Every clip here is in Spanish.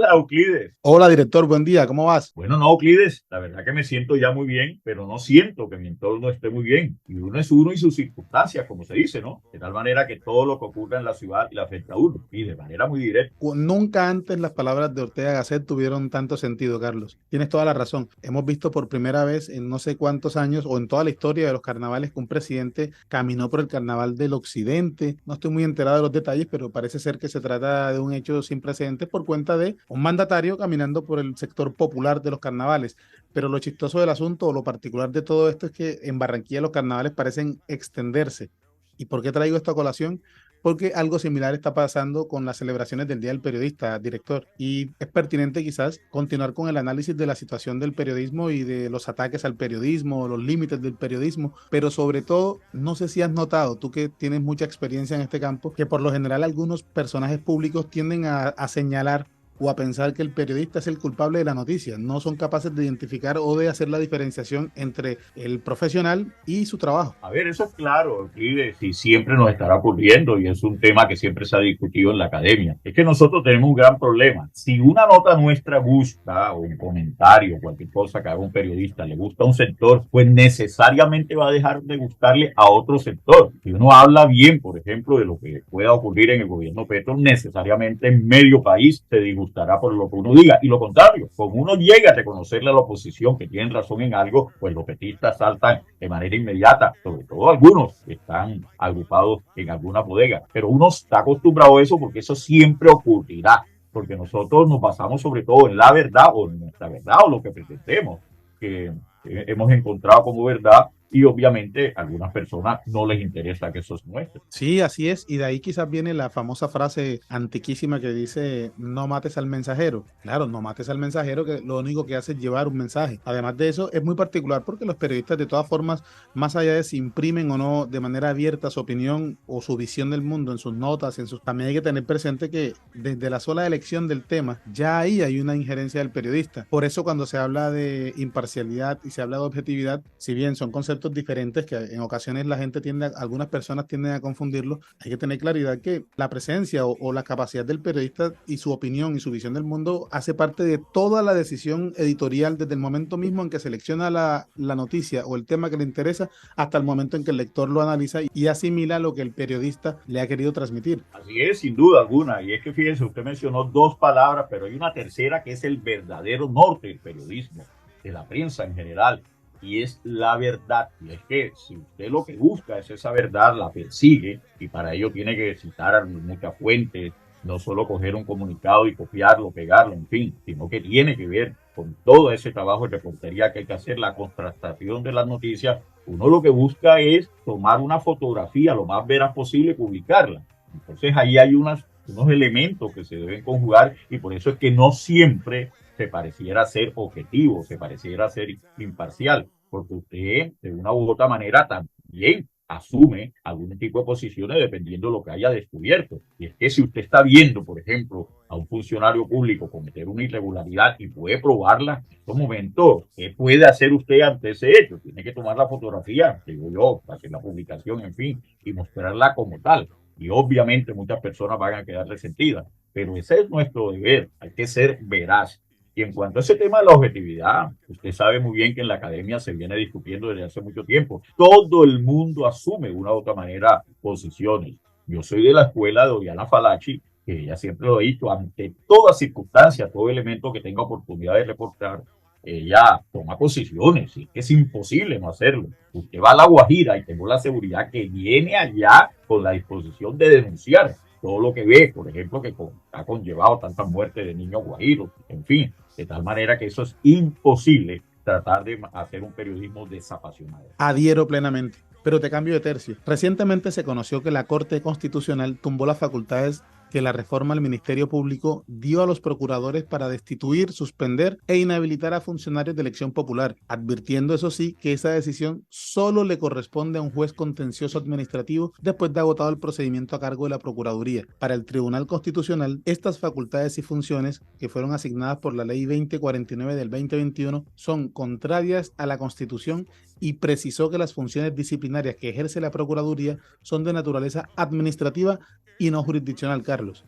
Hola, Euclides. Hola, director, buen día, ¿cómo vas? Bueno, no, Euclides, la verdad que me siento ya muy bien, pero no siento que mi entorno esté muy bien. Y uno es uno y sus circunstancias, como se dice, ¿no? De tal manera que todo lo que ocurra en la ciudad le afecta a uno, y de manera muy directa. Nunca antes las palabras de Ortega Gasset tuvieron tanto sentido, Carlos. Tienes toda la razón. Hemos visto por primera vez en no sé cuántos años o en toda la historia de los carnavales que un presidente caminó por el carnaval del occidente. No estoy muy enterado de los detalles, pero parece ser que se trata de un hecho sin precedentes por cuenta de un mandatario caminando por el sector popular de los carnavales. Pero lo chistoso del asunto o lo particular de todo esto es que en Barranquilla los carnavales parecen extenderse. ¿Y por qué traigo esto a colación? Porque algo similar está pasando con las celebraciones del Día del Periodista, director, y es pertinente quizás continuar con el análisis de la situación del periodismo y de los ataques al periodismo, los límites del periodismo, pero sobre todo, no sé si has notado, tú que tienes mucha experiencia en este campo, que por lo general algunos personajes públicos tienden a señalar o a pensar que el periodista es el culpable de la noticia. No son capaces de identificar o de hacer la diferenciación entre el profesional y su trabajo. A ver, eso es claro, Euclides, y siempre nos estará ocurriendo, y es un tema que siempre se ha discutido en la academia. Es que nosotros tenemos un gran problema. Si una nota nuestra gusta, o un comentario, cualquier cosa que haga un periodista, le gusta a un sector, pues necesariamente va a dejar de gustarle a otro sector. Si uno habla bien, por ejemplo, de lo que pueda ocurrir en el gobierno Petro, necesariamente en medio país se disgustará por lo que uno diga. Y lo contrario, como uno llega a reconocerle a la oposición que tienen razón en algo, pues los petistas saltan de manera inmediata, sobre todo algunos que están agrupados en alguna bodega. Pero uno está acostumbrado a eso porque eso siempre ocurrirá, porque nosotros nos basamos sobre todo en la verdad o en nuestra verdad o lo que pretendemos que hemos encontrado como verdad, y obviamente a algunas personas no les interesa que eso se muestre. Sí, así es. Y de ahí quizás viene la famosa frase antiquísima que dice, no mates al mensajero. Claro, no mates al mensajero, que lo único que hace es llevar un mensaje. Además de eso, es muy particular porque los periodistas de todas formas, más allá de si imprimen o no de manera abierta su opinión o su visión del mundo en sus notas, también hay que tener presente que desde la sola elección del tema, ya ahí hay una injerencia del periodista. Por eso cuando se habla de imparcialidad y se habla de objetividad, si bien son conceptos diferentes que en ocasiones la gente algunas personas tienden a confundirlo, hay que tener claridad que la presencia o la capacidad del periodista y su opinión y su visión del mundo hace parte de toda la decisión editorial desde el momento mismo en que selecciona la noticia o el tema que le interesa hasta el momento en que el lector lo analiza y asimila lo que el periodista le ha querido transmitir. Así es, sin duda alguna. Y es que fíjense, usted mencionó dos palabras, pero hay una tercera que es el verdadero norte del periodismo, de la prensa en general, y es la verdad. Y es que si usted lo que busca es esa verdad, la persigue, y para ello tiene que citar muchas fuentes, no solo coger un comunicado y copiarlo, pegarlo, en fin, sino que tiene que ver con todo ese trabajo de reportería que hay que hacer, la contrastación de las noticias. Uno lo que busca es tomar una fotografía lo más veraz posible y publicarla. Entonces ahí hay unos elementos que se deben conjugar, y por eso es que no siempre se pareciera ser objetivo, se pareciera ser imparcial, porque usted de una u otra manera también asume algún tipo de posiciones dependiendo de lo que haya descubierto. Y es que si usted está viendo, por ejemplo, a un funcionario público cometer una irregularidad y puede probarla, en estos momentos, ¿qué puede hacer usted ante ese hecho? Tiene que tomar la fotografía, digo yo, hacer la publicación, en fin, y mostrarla como tal. Y obviamente muchas personas van a quedar resentidas, pero ese es nuestro deber, hay que ser veraz. Y en cuanto a ese tema de la objetividad, usted sabe muy bien que en la academia se viene discutiendo desde hace mucho tiempo. Todo el mundo asume de una u otra manera posiciones. Yo soy de la escuela de Oriana Falachi, que ella siempre lo ha dicho, ante toda circunstancia, todo elemento que tenga oportunidad de reportar, ella toma posiciones, y es que es imposible no hacerlo. Usted va a La Guajira y tengo la seguridad que viene allá con la disposición de denunciar todo lo que ve, por ejemplo, que ha conllevado tantas muertes de niños guajiros, en fin, de tal manera que eso es imposible tratar de hacer un periodismo desapasionado. Adhiero plenamente. Pero te cambio de tercio. Recientemente se conoció que la Corte Constitucional tumbó las facultades que la reforma al Ministerio Público dio a los procuradores para destituir, suspender e inhabilitar a funcionarios de elección popular, advirtiendo eso sí que esa decisión solo le corresponde a un juez contencioso administrativo después de agotado el procedimiento a cargo de la Procuraduría. Para el Tribunal Constitucional, estas facultades y funciones que fueron asignadas por la Ley 2049 del 2021 son contrarias a la Constitución y precisó que las funciones disciplinarias que ejerce la Procuraduría son de naturaleza administrativa y no jurisdiccional, Carlos.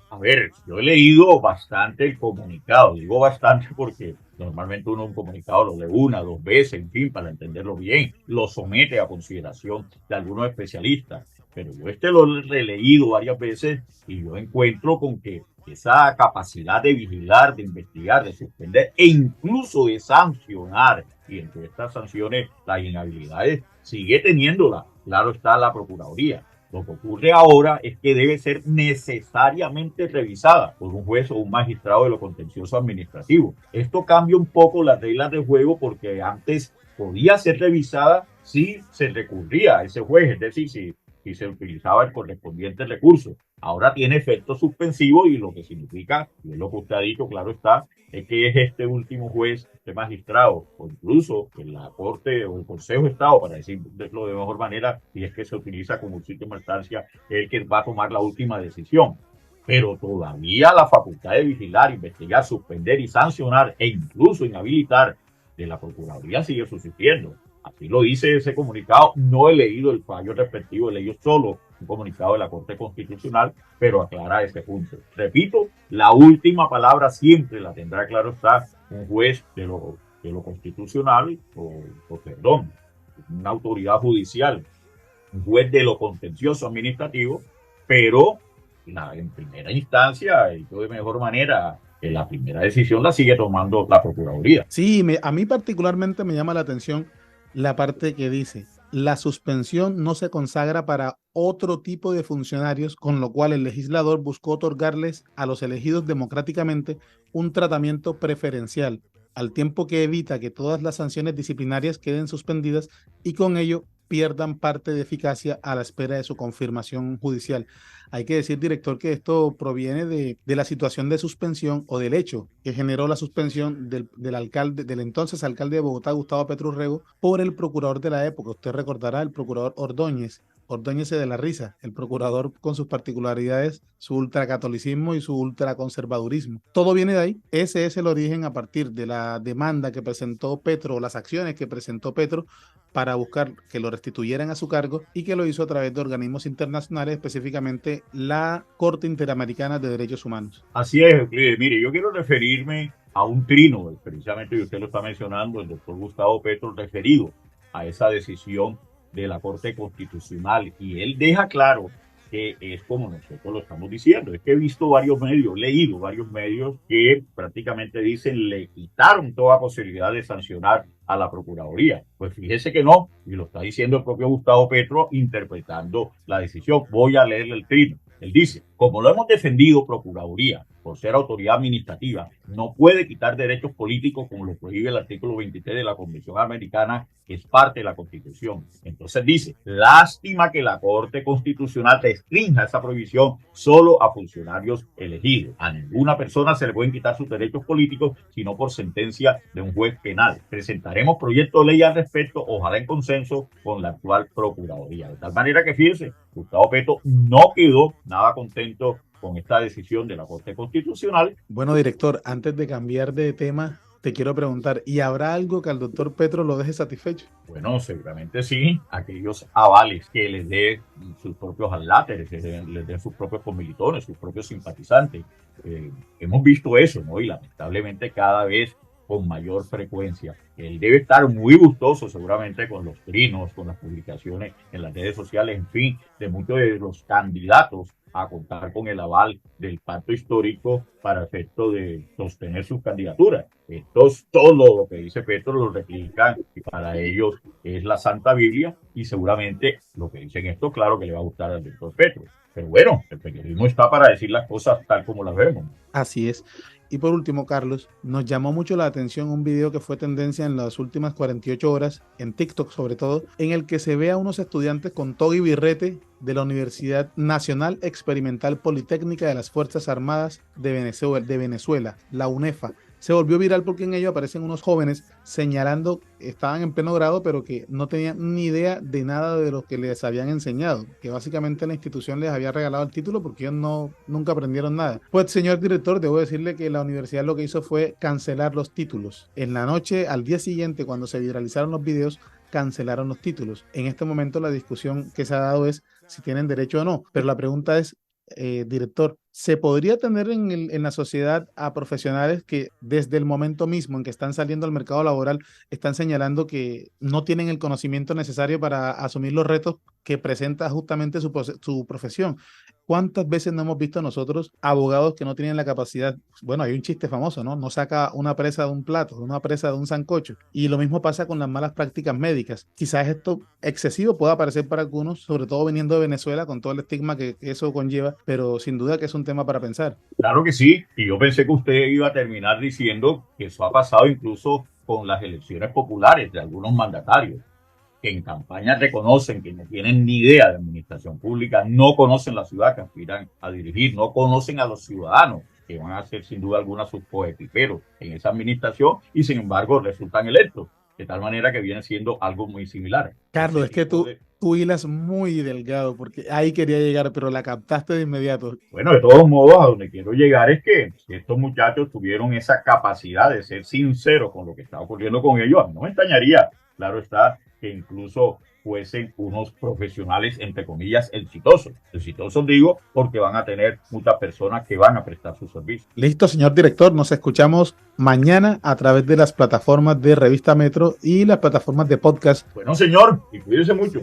A ver, yo he leído bastante el comunicado, digo bastante porque normalmente uno un comunicado lo lee una, dos veces, en fin, para entenderlo bien, lo somete a consideración de algunos especialistas, pero yo lo he releído varias veces y yo encuentro con que esa capacidad de vigilar, de investigar, de suspender e incluso de sancionar, y entre estas sanciones las inhabilidades, sigue teniéndola, claro está la Procuraduría. Lo que ocurre ahora es que debe ser necesariamente revisada por un juez o un magistrado de lo contencioso administrativo. Esto cambia un poco las reglas de juego porque antes podía ser revisada si se recurría a ese juez, es decir, si se utilizaba el correspondiente recurso. Ahora tiene efecto suspensivo y lo que significa, y es lo que usted ha dicho, claro está, es que es este último juez, este magistrado, o incluso en la Corte o el Consejo de Estado, para decirlo de mejor manera, si es que se utiliza como última instancia, el que va a tomar la última decisión. Pero todavía la facultad de vigilar, investigar, suspender y sancionar e incluso inhabilitar de la Procuraduría sigue subsistiendo. Así lo dice ese comunicado. No he leído el fallo respectivo, he leído solo un comunicado de la Corte Constitucional, pero aclara ese punto. Repito, la última palabra siempre la tendrá, claro está, un juez de lo constitucional o perdón, una autoridad judicial, un juez de lo contencioso administrativo, pero en primera instancia, y de mejor manera, la primera decisión la sigue tomando la Procuraduría. Sí, a mí particularmente me llama la atención la parte que dice, la suspensión no se consagra para otro tipo de funcionarios, con lo cual el legislador buscó otorgarles a los elegidos democráticamente un tratamiento preferencial, al tiempo que evita que todas las sanciones disciplinarias queden suspendidas y con ello pierdan parte de eficacia a la espera de su confirmación judicial. Hay que decir, director, que esto proviene de la situación de suspensión o del hecho que generó la suspensión del alcalde, del entonces alcalde de Bogotá, Gustavo Petro Urrego, por el procurador de la época. Usted recordará el procurador Ordóñez. Ordóñez de la risa, el procurador con sus particularidades, su ultracatolicismo y su ultraconservadurismo. Todo viene de ahí. Ese es el origen a partir de la demanda que presentó Petro, las acciones que presentó Petro para buscar que lo restituyeran a su cargo y que lo hizo a través de organismos internacionales, específicamente la Corte Interamericana de Derechos Humanos. Así es, Euclides. Mire, yo quiero referirme a un trino, precisamente y usted lo está mencionando, el doctor Gustavo Petro, referido a esa decisión de la Corte Constitucional. Y él deja claro que es como nosotros lo estamos diciendo. Es que he visto varios medios, leído varios medios que prácticamente dicen le quitaron toda posibilidad de sancionar a la Procuraduría. Pues fíjese que no, y lo está diciendo el propio Gustavo Petro interpretando la decisión. Voy a leerle el trino. Él dice, como lo hemos defendido, Procuraduría, por ser autoridad administrativa, no puede quitar derechos políticos como lo prohíbe el artículo 23 de la Convención Americana, que es parte de la Constitución. Entonces dice, lástima que la Corte Constitucional restrinja esa prohibición solo a funcionarios elegidos. A ninguna persona se le pueden quitar sus derechos políticos, sino por sentencia de un juez penal. Presentaremos proyecto de ley al respecto, ojalá en consenso con la actual Procuraduría. De tal manera que fíjense, Gustavo Petro no quedó nada contento con esta decisión de la Corte Constitucional. Bueno, director, antes de cambiar de tema, te quiero preguntar, ¿y habrá algo que al doctor Petro lo deje satisfecho? Bueno, seguramente sí, aquellos avales que les dé sus propios adláteres, les den sus propios comilitones, sus propios simpatizantes. Hemos visto eso, ¿no? Y lamentablemente cada vez con mayor frecuencia. Él debe estar muy gustoso seguramente con los trinos, con las publicaciones en las redes sociales, en fin, de muchos de los candidatos a contar con el aval del pacto histórico para efecto de sostener sus candidaturas. Entonces, todo lo que dice Petro lo replican y para ellos es la Santa Biblia y seguramente lo que dicen esto, claro que le va a gustar al doctor Petro. Pero bueno, el periodismo está para decir las cosas tal como las vemos. Así es. Y por último, Carlos, nos llamó mucho la atención un video que fue tendencia en las últimas 48 horas, en TikTok sobre todo, en el que se ve a unos estudiantes con toga y birrete de la Universidad Nacional Experimental Politécnica de las Fuerzas Armadas de Venezuela, la UNEFA. Se volvió viral porque en ello aparecen unos jóvenes señalando, estaban en pleno grado, pero que no tenían ni idea de nada de lo que les habían enseñado, que básicamente la institución les había regalado el título porque ellos nunca aprendieron nada. Pues, señor director, debo decirle que la universidad lo que hizo fue cancelar los títulos. En la noche, al día siguiente, cuando se viralizaron los videos, cancelaron los títulos. En este momento la discusión que se ha dado es si tienen derecho o no, pero la pregunta es, director, ¿Se podría tener en la sociedad a profesionales que desde el momento mismo en que están saliendo al mercado laboral están señalando que no tienen el conocimiento necesario para asumir los retos que presenta justamente su profesión? ¿Cuántas veces no hemos visto nosotros abogados que no tienen la capacidad? Bueno, hay un chiste famoso, ¿no? No saca una presa de un plato, una presa de un sancocho. Y lo mismo pasa con las malas prácticas médicas. Quizás esto excesivo pueda parecer para algunos, sobre todo viniendo de Venezuela, con todo el estigma que eso conlleva, pero sin duda que es un tema para pensar. Claro que sí, y yo pensé que usted iba a terminar diciendo que eso ha pasado incluso con las elecciones populares de algunos mandatarios, que en campaña reconocen que no tienen ni idea de administración pública, no conocen la ciudad que aspiran a dirigir, no conocen a los ciudadanos, que van a ser sin duda alguna sus coequiperos en esa administración, y sin embargo resultan electos, de tal manera que viene siendo algo muy similar. Carlos, Ese es que tipo tú, de, tú hilas muy delgado, porque ahí quería llegar, pero la captaste de inmediato. Bueno, de todos modos, a donde quiero llegar es que si estos muchachos tuvieron esa capacidad de ser sinceros con lo que está ocurriendo con ellos, a mí no me extrañaría, claro está, que incluso fuesen unos profesionales, entre comillas, exitosos. Exitosos digo porque van a tener muchas personas que van a prestar sus servicios. Listo, señor director, nos escuchamos mañana a través de las plataformas de Revista Metro y las plataformas de podcast. Bueno, señor, y cuídense mucho.